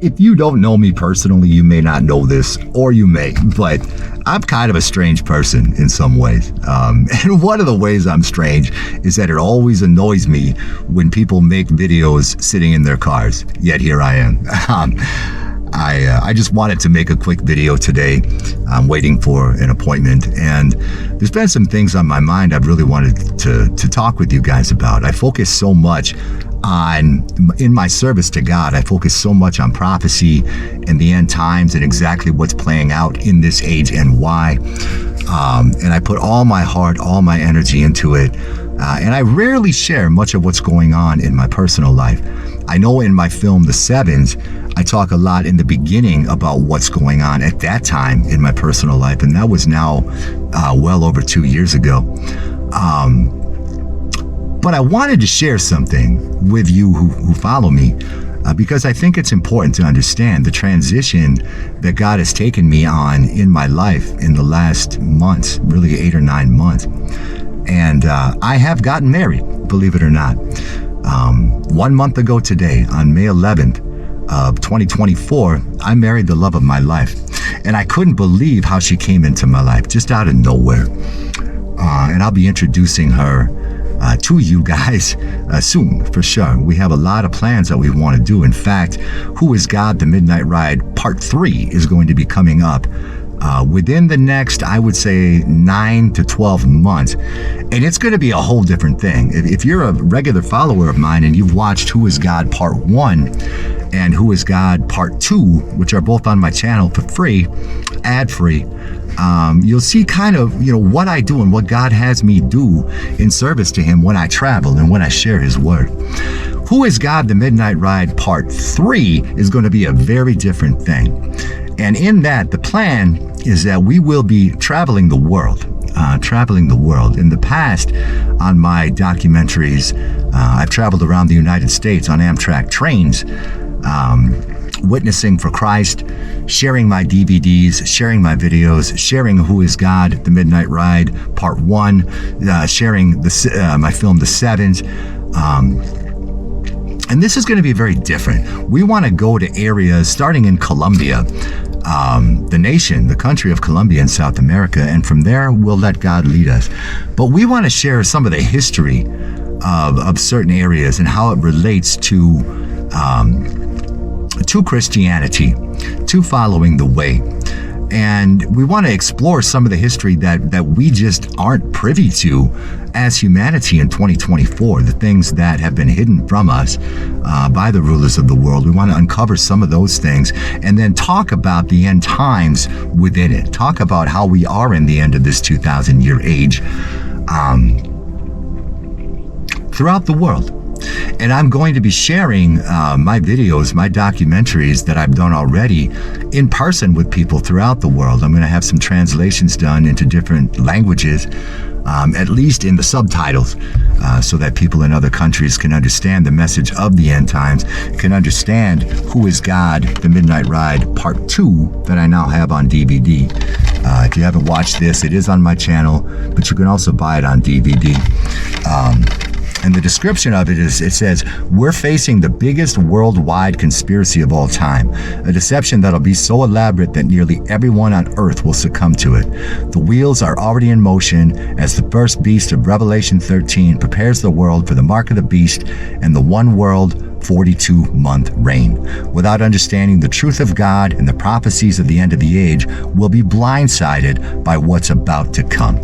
If you don't know me personally, you may not know this, or you may, but I'm kind of a strange person in some ways. And one of the ways I'm strange is that it always annoys me when people make videos sitting in their cars, yet here I am. I just wanted to make a quick video today. I'm waiting for an appointment, and there's been some things on my mind I've really wanted to talk with you guys about. I focus so much in my service to God, I focus so much on prophecy and the end times and exactly what's playing out in this age and why. And I put all my heart, all my energy into it. And I rarely share much of what's going on in my personal life. I know in my film, The Sevens, I talk a lot in the beginning about what's going on at that time in my personal life. And that was now well over 2 years ago. But I wanted to share something with you who follow me because I think it's important to understand the transition that God has taken me on in my life in the last months, really 8 or 9 months. And I have gotten married, believe it or not. 1 month ago today, on May 11th of 2024, I married the love of my life. And I couldn't believe how she came into my life, just out of nowhere. And I'll be introducing her to you guys soon, for sure. We have a lot of plans that we want to do. In fact, Who is God? The Midnight Ride Part 3 is going to be coming up within the next, I would say, 9 to 12 months. And it's going to be a whole different thing. If you're a regular follower of mine and you've watched Who is God Part 1 and Who is God Part 2, which are both on my channel for free, ad-free, you'll see kind of, what I do and what God has me do in service to Him when I travel and when I share His Word. Who is God? The Midnight Ride Part 3 is going to be a very different thing. And in that, the plan is that we will be traveling the world. In the past, on my documentaries, I've traveled around the United States on Amtrak trains, witnessing for Christ, sharing my DVDs, sharing my videos, sharing Who is God? The Midnight Ride Part 1, sharing my film, The Sevens. And this is going to be very different. We want to go to areas starting in Colombia, the country of Colombia in South America, and from there we'll let God lead us. But we want to share some of the history of certain areas and how it relates to Christianity, to following the way. And we want to explore some of the history that we just aren't privy to as humanity in 2024, the things that have been hidden from us by the rulers of the world. We want to uncover some of those things and then talk about the end times within it. Talk about how we are in the end of this 2,000-year age throughout the world. And I'm going to be sharing my videos, my documentaries that I've done already in person with people throughout the world. I'm going to have some translations done into different languages, at least in the subtitles, so that people in other countries can understand the message of the end times, can understand Who is God? The Midnight Ride Part 2 that I now have on DVD. If you haven't watched this, it is on my channel, but you can also buy it on DVD. And the description of it is, it says, we're facing the biggest worldwide conspiracy of all time, a deception that'll be so elaborate that nearly everyone on earth will succumb to it. The wheels are already in motion as the first beast of Revelation 13 prepares the world for the mark of the beast and the one world 42-month reign. Without understanding the truth of God and the prophecies of the end of the age, we'll be blindsided by what's about to come.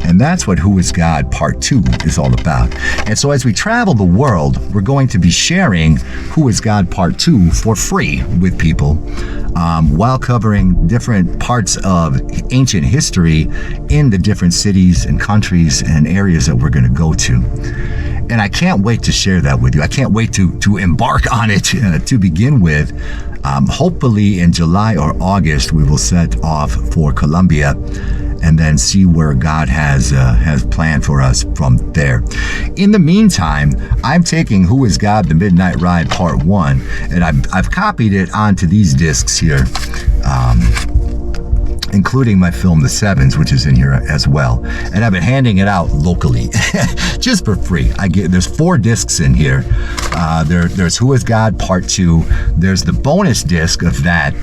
And that's what Who is God Part 2 is all about. And so as we travel the world, we're going to be sharing Who is God Part 2 for free with people, while covering different parts of ancient history in the different cities and countries and areas that we're going to go to. And I can't wait to share that with you. I can't wait to embark on it to begin with. Hopefully in July or August, we will set off for Colombia and then see where God has planned for us from there. In the meantime, I'm taking Who is God? The Midnight Ride Part 1, and I've copied it onto these discs here. including my film, The Sevens, which is in here as well. And I've been handing it out locally, just for free. There's 4 discs in here. There's Who is God Part 2. There's the bonus disc of that,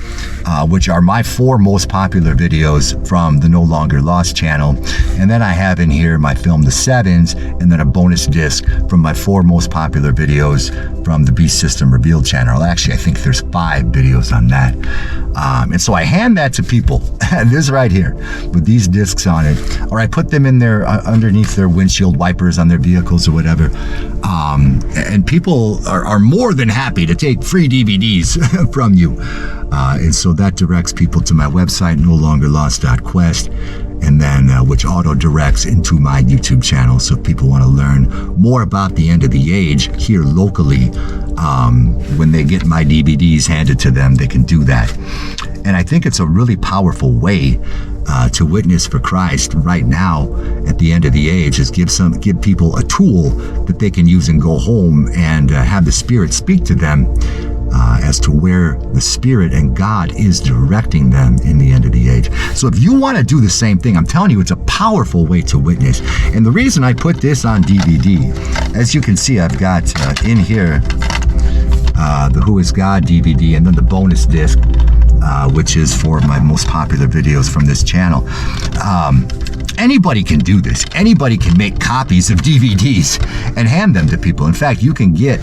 which are my 4 most popular videos from the No Longer Lost channel. And then I have in here my film, The Sevens, and then a bonus disc from my 4 most popular videos from the Beast System Revealed channel. Actually, I think there's 5 videos on that. And so I hand that to people, this right here, with these discs on it, or I put them in their underneath their windshield wipers on their vehicles or whatever. And people are more than happy to take free DVDs from you. And so that directs people to my website, nolongerlost.quest, and then which auto directs into my YouTube channel. So if people want to learn more about the end of the age here locally, when they get my DVDs handed to them, they can do that. And I think it's a really powerful way to witness for Christ right now at the end of the age, is give people a tool that they can use and go home and have the Spirit speak to them as to where the Spirit and God is directing them in the end of the age. So if you want to do the same thing, I'm telling you, it's a powerful way to witness. And the reason I put this on DVD, as you can see, I've got in here the Who is God DVD, and then the bonus disc, which is for my most popular videos from this channel. Anybody can do this. Anybody can make copies of DVDs and hand them to people. In fact, you can get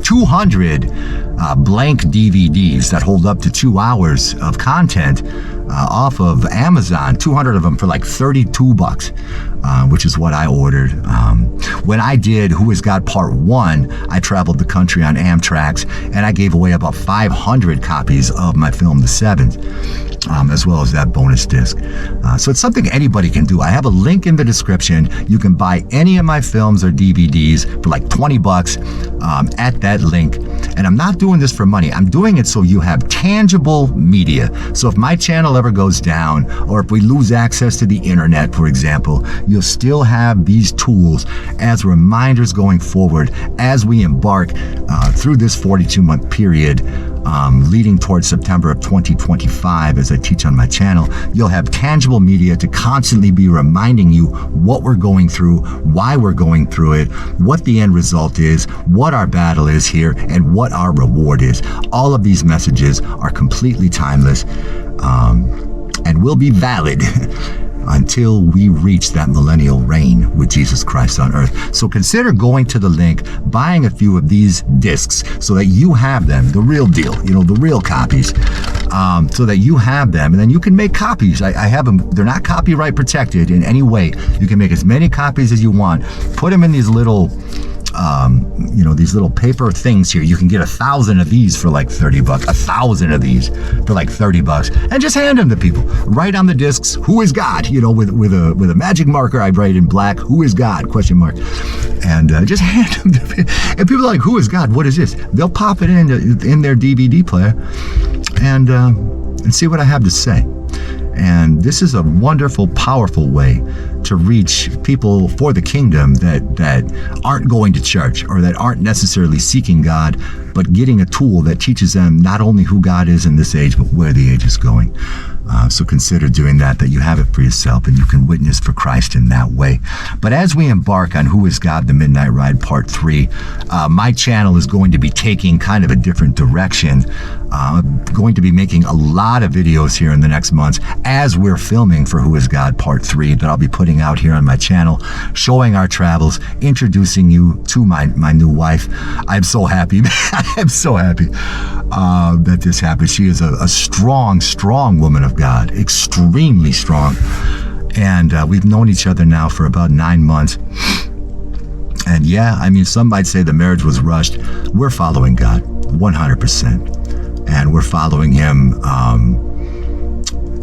200 blank DVDs that hold up to 2 hours of content off of Amazon, 200 of them for like $32, which is what I ordered. When I did Who is God Part 1, I traveled the country on Amtrak, and I gave away about 500 copies of my film, The Sevens, as well as that bonus disc. So it's something anybody can do. I have a link in the description. You can buy any of my films or DVDs for like $20 at that link. And I'm not doing this for money. I'm doing it so you have tangible media. So if my channel ever goes down, or if we lose access to the internet, for example, you'll still have these tools as reminders going forward as we embark through this 42-month period leading towards September of 2025. As I teach on my channel, you'll have tangible media to constantly be reminding you what we're going through, why we're going through it, what the end result is, what our battle is here, and what our reward is. All of these messages are completely timeless and will be valid until we reach that millennial reign with Jesus Christ on earth. So consider going to the link, buying a few of these discs so that you have them, the real deal, the real copies, so that you have them, and then you can make copies. I have them. They're not copyright protected in any way. You can make as many copies as you want. Put them in these little these little paper things here. You can get 1,000 of these for like $30. 1,000 of these for like $30, and just hand them to people. Write on the discs, "Who is God?" With a magic marker. I write in black, "Who is God?" ? And just hand them to people. And people are like, "Who is God? What is this?" They'll pop it in their DVD player and see what I have to say. And this is a wonderful, powerful way to reach people for the kingdom that aren't going to church, or that aren't necessarily seeking God, but getting a tool that teaches them not only who God is in this age, but where the age is going. So consider doing that you have it for yourself, and you can witness for Christ in that way. But as we embark on Who is God? The Midnight Ride Part 3, my channel is going to be taking kind of a different direction. I'm going to be making a lot of videos here in the next months as we're filming for Who is God Part 3 that I'll be putting out here on my channel, showing our travels, introducing you to my new wife. I'm so happy. I'm so happy that this happened. She is a strong, strong woman of God, extremely strong. And we've known each other now for about 9 months. And some might say the marriage was rushed. We're following God 100%. And we're following Him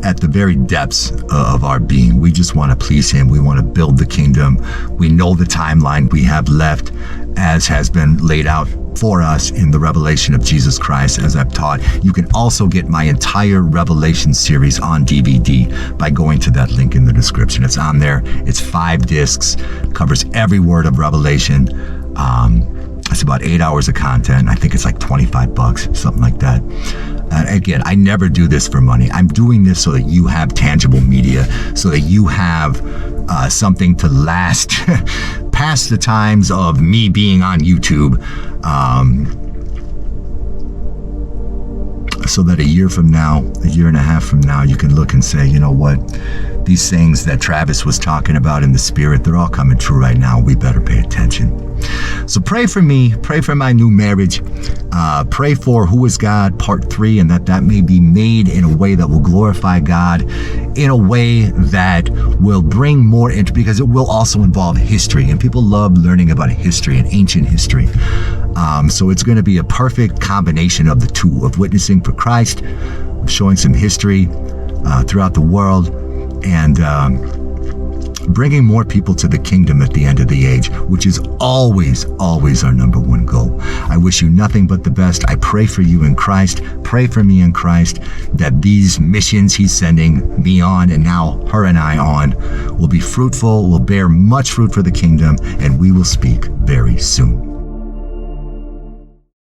at the very depths of our being. We just want to please Him. We want to build the kingdom. We know the timeline we have left, as has been laid out for us in the revelation of Jesus Christ, as I've taught. You can also get my entire Revelation series on DVD by going to that link in the description. It's on there. It's 5 discs, covers every word of Revelation. It's about 8 hours of content. I think it's like $25, something like that. And again, I never do this for money. I'm doing this so that you have tangible media, so that you have something to last past the times of me being on YouTube. So that a year from now, a year and a half from now, you can look and say, you know what? These things that Travis was talking about in the spirit, they're all coming true right now. We better pay attention. So pray for me, pray for my new marriage, pray for Who is God Part 3, and that may be made in a way that will glorify God, in a way that will bring more into, because it will also involve history, and people love learning about history and ancient history. So it's going to be a perfect combination of the two, of witnessing for Christ, of showing some history throughout the world, and bringing more people to the kingdom at the end of the age, which is always, always our number one goal. I wish you nothing but the best. I pray for you in Christ. Pray for me in Christ, that these missions he's sending me on, and now her and I on, will be fruitful, will bear much fruit for the kingdom, and we will speak very soon.